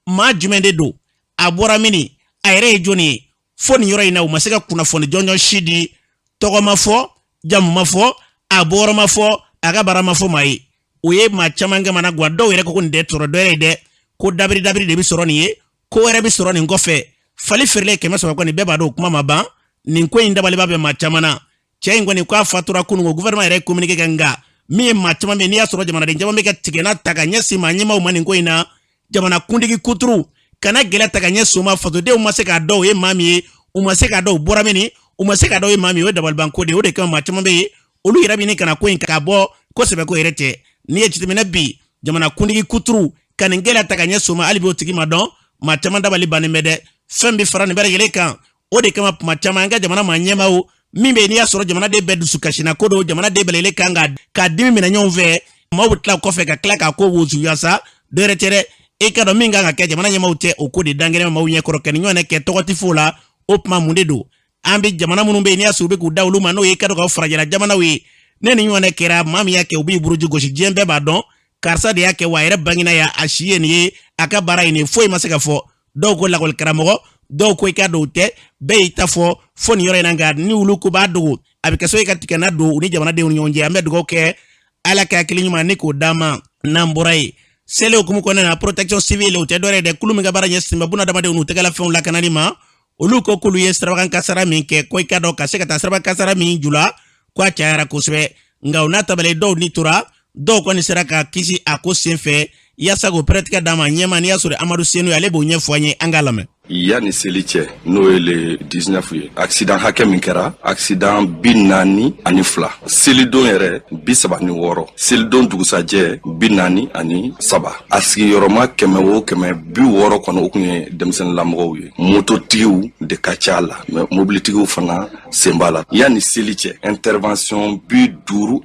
maa jumɛn de don a bɔra mini a yɛrɛ ye jɔnni ye fo nin yɔrɔ in na u ma se ka kunnafoni jɔnjɔn si di tɔgɔ ma fɔ jamu ma fɔ a bɔra ma fɔ a ka baara ma fɔ maa ye o ye maa caman kamana gan dɔw yɛrɛ ko nin tɛ tɔɔrɔ dɔ yɛrɛ ye dɛ ko dabiri de bɛ sɔrɔ nin ye ko wɛrɛ bɛ sɔrɔ nin kɔfɛ fali feerelen 300 kɔni bɛɛ b'a dɔn o kuma ma ban nin ko in dabaliba bɛ maa caman na cɛ in kɔni k'a fatura kunun ko gouvernement yɛrɛ communiqué kɛ nka min ye maa caman bɛ n'i y'a sɔrɔ jamanaden caman bɛ ka tigɛna ta ka ɲɛsin maa ɲɛmaaw ma nin ko in na jamana kuntigi kuturu kana gɛlɛ ta ka ɲɛsin u ma fasodenw ma se k'a dɔn o ye maa min ye u ma se k'a dɔn u bɔra min u ma se k'a dɔn o ye maa min ye o ye dabalibanko de o de kama maa caman bɛ yen olu yɛrɛ bɛ nin kana ko in ka bɔ kosɛbɛ ko yɛrɛ tɛ n'i ye jateminɛ bi jamana kuntigi kuturu ka nin gɛlɛ ta ka ɲɛsin u ma hali bi o tigi ma dɔn maa caman dabali bannen bɛ dɛ fɛn bɛ fara nin bɛɛ lajɛlen kan o de kama kuma caman an ka jamana maa ɲɛmaaw min bɛ n'i y'a sɔrɔ jamanaden bɛɛ dusu kasina ko don jamanaden bɛɛ lajɛlen kan k'a dimi minɛ ɲɔgɔn fɛ maaw bɛ tila kɔfɛ ka tila k'a ko wozuya sa dɔ yɛrɛ tɛ dɛ e ka dɔn min kan ka kɛ jamana ɲɛmaaw tɛ o ko de dangɛrɛ maaw ɲɛkɔrɔ kɛ nin ɲɔgɔn kɛ tɔgɔ tɛ fo la o tuma mun de don an bɛ jamana minnu bɛ yen n'i y'a sɔrɔ u bɛ k'u da olu ma n'o ye i ka dɔn k'aw farajɛla jamanaw ye ne ni ɲɔgɔn kɛra maa min y'a kɛ u b'i buruju gosi diɲɛ bɛɛ b'a dɔn karisa de y'a kɛ wa a yɛrɛ bangina ya a si ye nin ye a ka baara ye nin ye foyi ma se ka fɔ dɔw ko lakɔli karamɔgɔ dɔw ko i ka dɔw tɛ bɛɛ y'i ta fɔ fo nin yɔrɔ in na nka ni olu ko b'a dogo a bɛ kɛ so i ka tigɛna don u ni jamanadenw ni ɲɔgɔn cɛ an bɛ dugawu kɛ ala ka hakili ɲuman ni k'o d'a ma n'an bɔra yen seli hukumu kɔnɔna na protection civile o tɛ dɔ wɛrɛ dɛ kulu min ka baara ɲɛsin bɛ bunadamadenw n'u tɛgɛla fɛnw lakanali ma olu ko k'olu ye sirabakan kasara min kɛ ko i ka dɔn ka se ka taa sirabakan kasara min jula ko a cayara kosɛbɛ nka u n'a tabali dɔw ni tora dɔw kɔni sera ka kisi a ko senfɛ yaasa k'o pɛrɛtigɛ d'a ma ɲɛma n'i y'a sɔrɔ Amadu Senu ye ale b'o ɲɛfɔ an ye an k'a lamɛn. Yani seli cɛ n'o ye le 19 ye accident hakɛ min kɛra accident 42 selidon yɛrɛ 36 selidon dugusajɛ 43 a sigiyɔrɔma 100 kɔnɔ o kun ye denmisɛnninlamɔgɔw ye mototigiw de ka ca la mais mobilitigiw fana sen b'a la yani seli cɛ intervention 53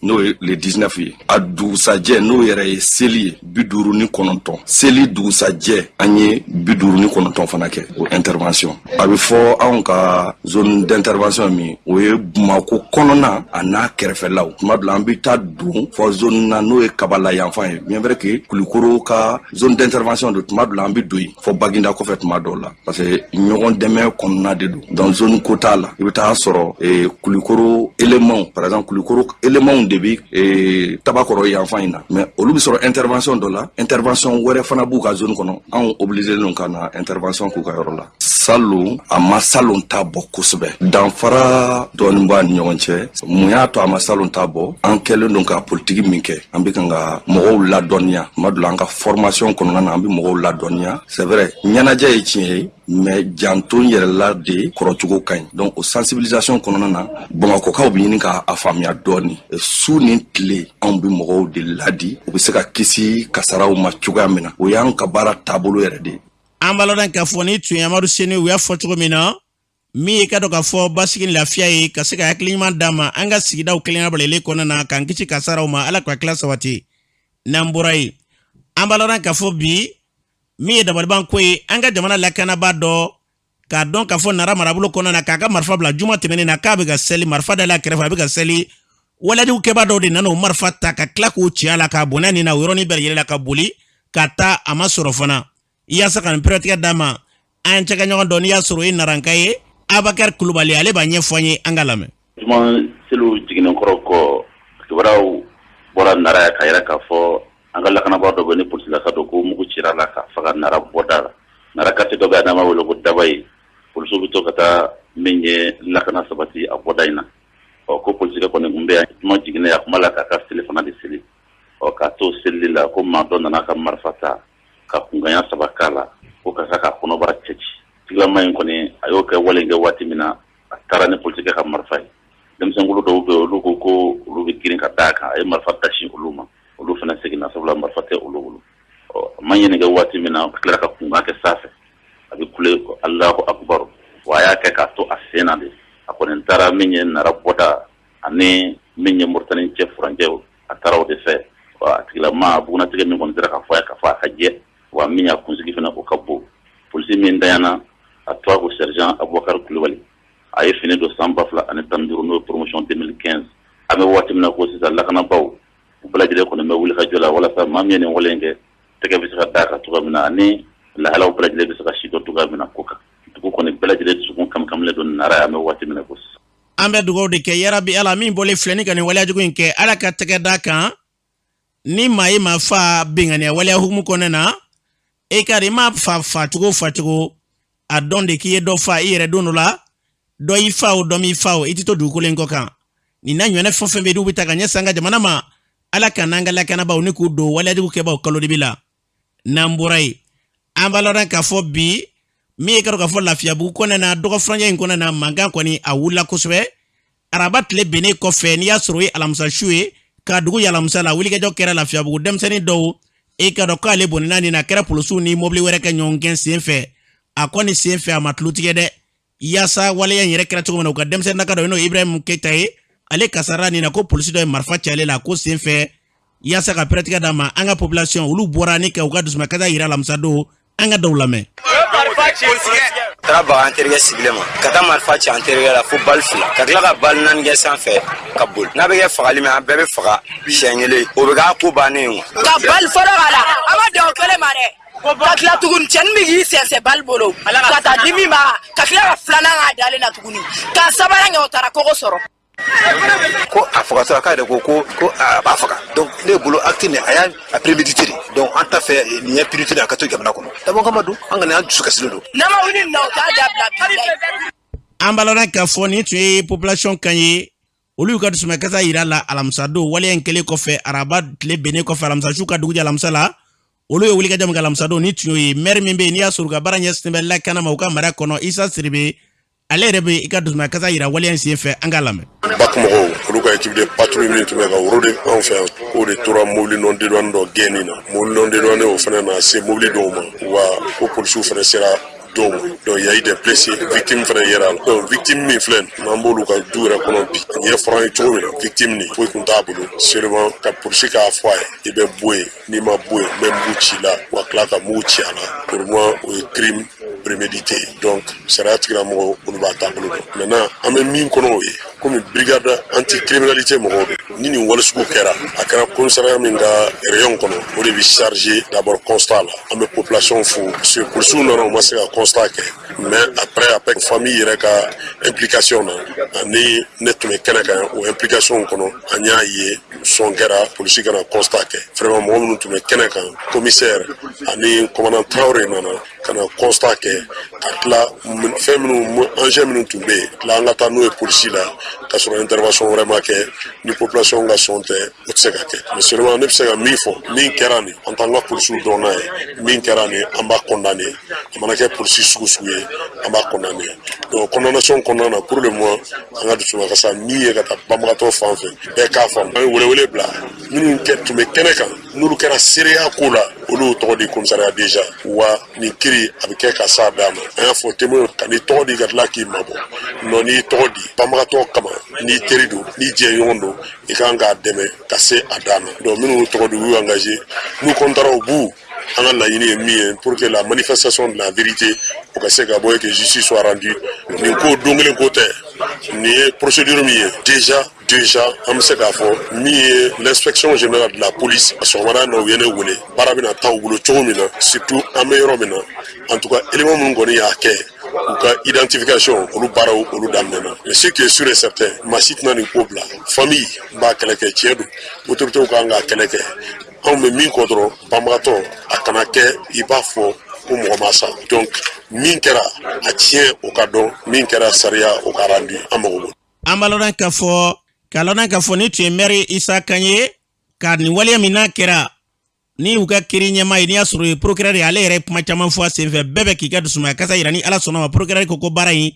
n'o ye le 19 ye a dugusajɛ n'o yɛrɛ ye seli ye 59 seli dugusajɛ an ye 59 fana kɛ o intervention a bɛ fɔ anw ka zone d'intervention min o ye Bamako kɔnɔna a n'a kɛrɛfɛlaw tuma dɔ la an bɛ taa don fɔ zone na n'o ye Kabala yanfan ye bien vrai que Kulikoro ka zone d'intervention de tuma dɔ la an bɛ don yen fɔ Baginda kɔfɛ tuma dɔw la parce que ɲɔgɔn dɛmɛ kɔnɔna de don dans zone kota la i bɛ taa sɔrɔ Kulikoro éléments par exemple Kulikoro éléments de bɛ Tabakɔrɔ yanfan in na mais olu bɛ sɔrɔ intervention dɔ la intervention wɛrɛ fana b'u ka zone kɔnɔ anw obligé don ka na intervention k'u ka yɔrɔ la salon a ma salon ta bɔ kosɛbɛ danfara dɔɔnin b'a ni ɲɔgɔn cɛ mun y'a to a ma salon ta bɔ an kɛlen don ka politiki min kɛ an bɛ kan ka mɔgɔw ladɔnniya tuma dɔ la an ka formation kɔnɔna na an bɛ mɔgɔw ladɔnniya c'est vrai ɲɛnajɛ ye tiɲɛ ye mais janto yɛrɛ la de kɔrɔcogo ka ɲi. Donc o sensibilisation kɔnɔna na Bamakɔkaw bɛ ɲini k'a faamuya dɔɔni. Su ni tile anw bɛ mɔgɔw de ladi u bɛ se ka kisi kasaraw ma cogoya min na. O y'an ka baara taabolo yɛrɛ de. An b'a lɔn k'a fɔ ni tun ye Amadu Seni u y'a fɔ cogo min na, min ye ka dɔn k'a fɔ basigi ni lafiya ye ka se ka hakili ɲuman d'a ma an ka sigidaw kelenya balalen kɔnɔna na k'an kisi kasaraw ma Ala ka tila sabati. N'an bɔra yen, an b'a lɔn k'a fɔ bi min ye dabaliban ko ye an ka jamana lakanabaa dɔ k'a dɔn k'a fɔ Nara marabolo kɔnɔna na k'a ka marifa bila juma tɛmɛnen na k'a bɛ ka seli marifa dala a kɛrɛfɛ a bɛ ka seli walajugu kɛbaa dɔw de nana o marifa ta ka tila k'o ci a la k'a bɔnɛ nin na o yɔrɔnin bɛɛ lajɛlen la ka boli ka taa a ma sɔrɔ fana yaasa ka nin pɛrɛtigɛ d'a ma an cɛka ɲɔgɔn dɔ n'i y'a sɔrɔ o ye Naranka ye Abakar Kulubali ale b'a ɲɛfɔ an ye an ka lamɛn. Juma seliw jiginnen kɔrɔ kɔ kibaruyaw bɔra Nara ya ka yira k'a fɔ an ka lakanabaa dɔ bɛ ni polisilaka dɔ ko mugu cira la ka faga Nara bɔda la. Nara kati dɔ bɛ adama wele ko Dabaye polisiw bɛ to ka taa min ye lakana sabati a bɔda in na. Ko polisikɛ kɔni kun bɛ yan juma jiginnen a kuma la k'a ka seli fana de seli. K'a to selili la ko maa dɔ nana ka marifa ta ka kunganya saba k'a la ko ka se ka kɔnɔbara cɛci. Tigilama in kɔni a y'o kɛ wale kɛ waati min na a taara ni polisikɛ ka marifa ye. Denmisɛnkulu dɔw bɛ olu ko ko olu bɛ girin ka d'a kan a ye marifa dasi olu ma. Olu fana seginna sabula marifa tɛ olu bolo. A ma ɲini kɛ waati min na a tila ka kunkan kɛ sanfɛ. A bɛ kule Alahu Akubaru. Wa a y'a kɛ k'a to a sen na de. A kɔni taara min ye Nara bɔda ani min ye Moritani cɛ furancɛw a taara o de fɛ. A tigilama bugunatigɛ min kɔni sera ka fɔ a ye k'a fɔ a ka jɛ wa min y'a kunsigi fana o ka bon. Polisi min dayana a tɔgɔ ko sergent Abubakar Kulubali a ye fini don san 2015 n'o ye promotion 2015 an bɛ waati min na ko sisan lakanabaaw u bɛɛ lajɛlen kɔni bɛ wuli ka jɔ la walasa maa min ye nin wale in kɛ tɛgɛ bɛ se ka d'a kan cogoya min na ani lahalaw bɛɛ lajɛlen bɛ se ka si dɔn cogoya min na ko kan dugu kɔni bɛɛ lajɛlen dusukun kamikamilen don Nara an bɛ waati min na ko sisan. An bɛ dugawu de kɛ yarabi Ala min bɔlen filɛ ni ka nin waleyajugu in kɛ Ala ka tɛgɛ d'a kan ni maa ye maa fa benganiya waleya hukumu kɔnɔna na e ka i ma fa cogo a dɔn de k'i ye dɔ fa i yɛrɛ don dɔ la dɔ i fa o dɔ m'i fa o i tɛ to dugukolo in kɔ kan nin na ɲɔgɔnna fɛn fɛn bɛ yen n'u bɛ ta ka ɲɛsin an ka jamana ma Ala ka n'an ka lakanabaaw ni k'u don waleyajugu kɛbaaw kalo de bi la n'an bɔra yen an b'a lɔn k'a fɔ bi min ye ka dɔn k'a fɔ Lafiyabugu kɔnɔna na dɔgɔfurancɛ in kɔnɔna na mankan kɔni a wulila kosɛbɛ araba tile bennen kɔfɛ n'i y'a sɔrɔ o ye alamisa su ye ka dugu yalamisa la wulikɛjɔ kɛra Lafiyabugu denmisɛnnin dɔw e ka dɔn k'ale bɔnna nin na kɛra polisiw ni mobili wɛrɛ kɛ ɲɔgɔn gɛn sen fɛ a kɔni sen fɛ a ma tulo tigɛ dɛ yaasa waleya in yɛrɛ kɛra cogo min na u ka denmisɛnnin naka dɔ ye n'o Ibrahim Keita ye ale kasara nin na ko polisi dɔ ye marifa ci ale la ko sen fɛ yaasa ka pɛrɛtigɛ d'a ma an ka population olu bɔra ni ka u ka dusumakasa yira alamisa don an ka dɔw lamɛn. Taara baga an terikɛ sigilen ma ka taa marifa ci an terikɛ la fo bali 2 ka tila ka bali 4 kɛ sanfɛ ka boli n'a bɛ kɛ fagali min an bɛɛ bɛ faga siɲɛ kelen o bɛ k'a ko bannen ye ka bali fɔlɔ k'a la an ma dan o kelen ma dɛ ka tila tuguni cɛnin bɛ k'i sɛnsɛn bali bolo ka taa di min ma ka tila ka 2nan k'a dalen na tuguni ka 3nan kɛ o taara kogo sɔrɔ ko a fagatɔ k'a yɛrɛ ko a b'a faga donc ne bolo acte nin a y'a prémédité donc an ta fɛ nin ye priorité de a ka to jamana kɔnɔ dabɔ kama don an kana an dusu kasilen don n'a ma wuli nin na o t'a dabila bilayi. An b'a lɔn k'a fɔ nin tun ye population kan ye olu y'u ka dusumakasa yira la alamisa don waleya in kɛlen kɔfɛ araba tile bennen kɔfɛ alamisa su ka dugu jɛ alamisa la olu ye wulikajɔ min kɛ alamisa don ni tun y'o ye maire min bɛ yen n'i y'a sɔrɔ u ka baara ɲɛsinnen bɛ lakana ma u ka mara kɔnɔ Isa Siribe ale yɛrɛ bɛ i ka dusumakasa yira waleya in sen fɛ an k'a lamɛn. Bakumɔgɔw olu ka équipe de patrouille min tun bɛ ka woro de anw fɛ yan k'o de tora mobili non dédouané dɔ gɛnni na mobili non dédouané o fana na se mobili dɔw ma wa ko polisiw fana sera dɔw ma donc il y a eu des blessés victime fana yera la donc victime min filɛ n'an b'olu ka du yɛrɛ kɔnɔ bi ɲɛ fɔra an ye cogo min na victime nin foyi kun t'a bolo seulement ka polisi k'a fɔ a ye i bɛ bɔ yen n'i ma bɔ yen n bɛ mugu ci la wa tila ka mugu ci a la pour moi o ye crime prémédité donc sariya tigilamɔgɔw olu b'a taabolo dɔn maintenant an bɛ min kɔnɔ o ye komi brigade anti-criminalité mɔgɔw don ni nin wale sugu kɛra a kɛra commissariat min ka rayon kɔnɔ o de bɛ chargé d'abord constat la an bɛ population fo parce que polisiw nana u ma se ka constat kɛ mais après avec famille yɛrɛ ka implication na ani ne tun bɛ kɛnɛ kan o implication kɔnɔ an y'a ye sɔn kɛra polisi kana constat kɛ vraiment mɔgɔ minnu tun bɛ kɛnɛ kan commissaire ani commandant Traoré nana kana constat kɛ ka tila fɛn minnu enjeu minnu tun bɛ yen tila an ka taa n'o ye polisi la ka sɔrɔ intervention wɛrɛ ma kɛ ni population ka sɔn tɛ o tɛ se ka kɛ mais seulement ne bɛ se ka min fɔ min kɛra nin an t'an ka polisiw dɔn n'a ye min kɛra nin an b'a condamner a mana kɛ polisi sugu sugu ye an b'a condamner donc condamnation kɔnɔna na pour le moment an ka dusu kasa min ye ka taa banbagatɔ fan fɛ bɛɛ k'a faamu an ye welewele bila minnu tun bɛ kɛnɛ kan n'olu kɛra seereya ko la olu tɔgɔ di commissariat déjà wa nin kiri a bɛ kɛ ka s'a bɛɛ ma an y'a fɔ témoin ka n'i tɔgɔ di ka tila k'i mabɔ non n'i tɔgɔ di banbagatɔ kama n'i teri don n'i jɛɲɔgɔn don i kan k'a dɛmɛ ka se a dan ma donc minnu tɔgɔ di u y'u engagé n'u kɔntara u b'u an ka laɲini ye min ye pour que la manifestation de la vérité o ka se ka bɔ que justice soit rendue nin ko don kelen ko tɛ nin ye procédure min ye déjà an bɛ se k'a fɔ min ye l'inspection générale de la police a sɔgɔmada na u ye ne wele baara bɛna taa u bolo cogo min na surtout an bɛ yɔrɔ min na en tout cas élément minnu kɔni y'a kɛ u ka identification olu baaraw olu daminɛna mais ce qui est sûr et certain maa si tɛna nin ko bila famille b'a kɛlɛ kɛ tiɲɛ don autorités kan k'a kɛlɛ kɛ anw bɛ min kɔ dɔrɔn banbagatɔ a kana kɛ i b'a fɔ ko mɔgɔ ma sa donc min kɛra a tiɲɛ o ka dɔn min kɛra sariya o ka rendu an mago b'o an b'a lɔn k'a fɔ ni tun ye maire Isa Kan ye ka nin waleya min n'a kɛra ni u ka kiri ɲɛma ye n'i y'a sɔrɔ ye procureur ye ale yɛrɛ kuma caman fɔ a senfɛ bɛɛ bɛ k'i ka dusumaya kasa yira ni ala sɔnna ma procureur ko baara in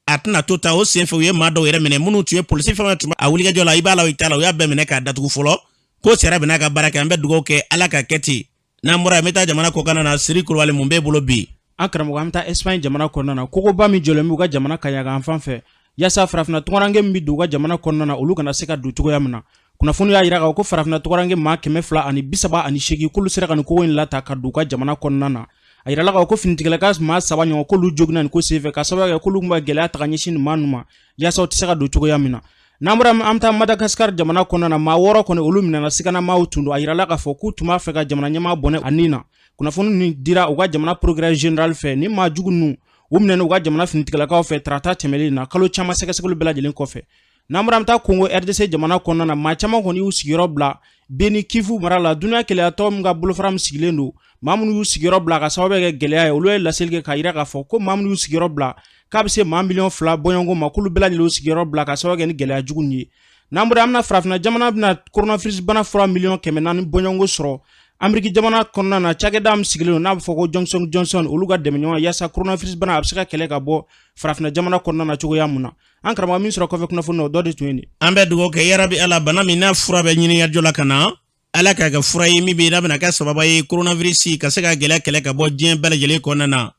a tɛna to ta o senfɛ u ye maa dɔw yɛrɛ minɛ minnu tun ye polisi fɛn tun a wulikajɔ la i b'a la o i t'a la u y'a bɛɛ minɛ k'a datugu fɔlɔ ko sera bɛna ka baara kɛ an bɛ dugawu kɛ ala ka kɛ ten n'an bɔra an bɛ taa jamana kɔkan na Siri Kulubali mun b'e bolo bi an karamɔgɔ an bɛ taa Espagne jamana kɔnɔna na kogoba min jɔlen b'u ka jamana kaɲagan fan fɛ yaasa farafina tɔgɔrange min bɛ don u ka jamana kɔnɔna na olu kana se ka don cogoya min na kunnafoni y'a jira ko farafina tɔgɔrange maa 238 k'olu sera ka nin kogo in lata ka don u ka jamana kɔnɔna na a yirala ko finitigɛlaka maa 3 ɲɔgɔn k'olu joginna nin ko senfɛ ka sababu kɛ k'olu tun bɛ gɛlɛya ta ka ɲɛsin nin maa ninnu ma yaasa u tɛ se ka don cogoya min na n'an bɔra an bɛ taa Madagascar jamana kɔnɔna na maa 6 kɔni olu minɛna sigana maaw tun don a yirala k'a fɔ k'u tun b'a fɛ ka jamana ɲɛmaa bɔnɛ a nin na kunnafoni nin dira u ka jamana procureur général fɛ ni maa jugu ninnu u minɛna u ka jamana finitigɛlakaw fɛ tarata tɛmɛlen na kalo caman sɛgɛsɛgɛli bɛɛ lajɛlen kɔfɛ n'an bɔra an bɛ taa Congo RDC jamana kɔnɔna na maa caman kɔni y'u sigiyɔrɔ bila Beni Kivu mara la dunuya kɛlɛyatɔ min ka bolofara min sigilen don maa minnu y'u sigiyɔrɔ bila ka sababu kɛ gɛlɛya ye olu ye laseli kɛ k'a jira k'a fɔ ko maa minnu y'u sigiyɔrɔ bila k'a bɛ se maa 2 bɔɲɔgɔnko ma k'olu bɛɛ lajɛlen y'u sigiyɔrɔ bila ka sababu kɛ ni gɛlɛya jugu ye n'an bɔra an bɛna farafina jamana bɛna coronavirus bana fura 400,000 bɔɲɔgɔnko sɔrɔ Ameriki jamana kɔnɔna na cakɛda min sigilen don n'a bɛ fɔ ko Johnson olu ka dɛmɛɲɔgɔn yaasa coronavirus bana a bɛ se ka kɛlɛ ka bɔ farafina jamana kɔnɔna na cogoya mun na an karamɔgɔ min sɔrɔ kɔfɛ kunnafoni na o dɔ de tun ye nin an bɛ dugawu kɛ yarabi ala bana min n'a fura bɛ ɲini yajɔ la ka na ala k'a kɛ fura ye min bɛ n'a bɛna kɛ sababa ye coronavirus ka se ka gɛlɛya kɛlɛ ka bɔ diɲɛ bɛɛ lajɛlen kɔnɔna na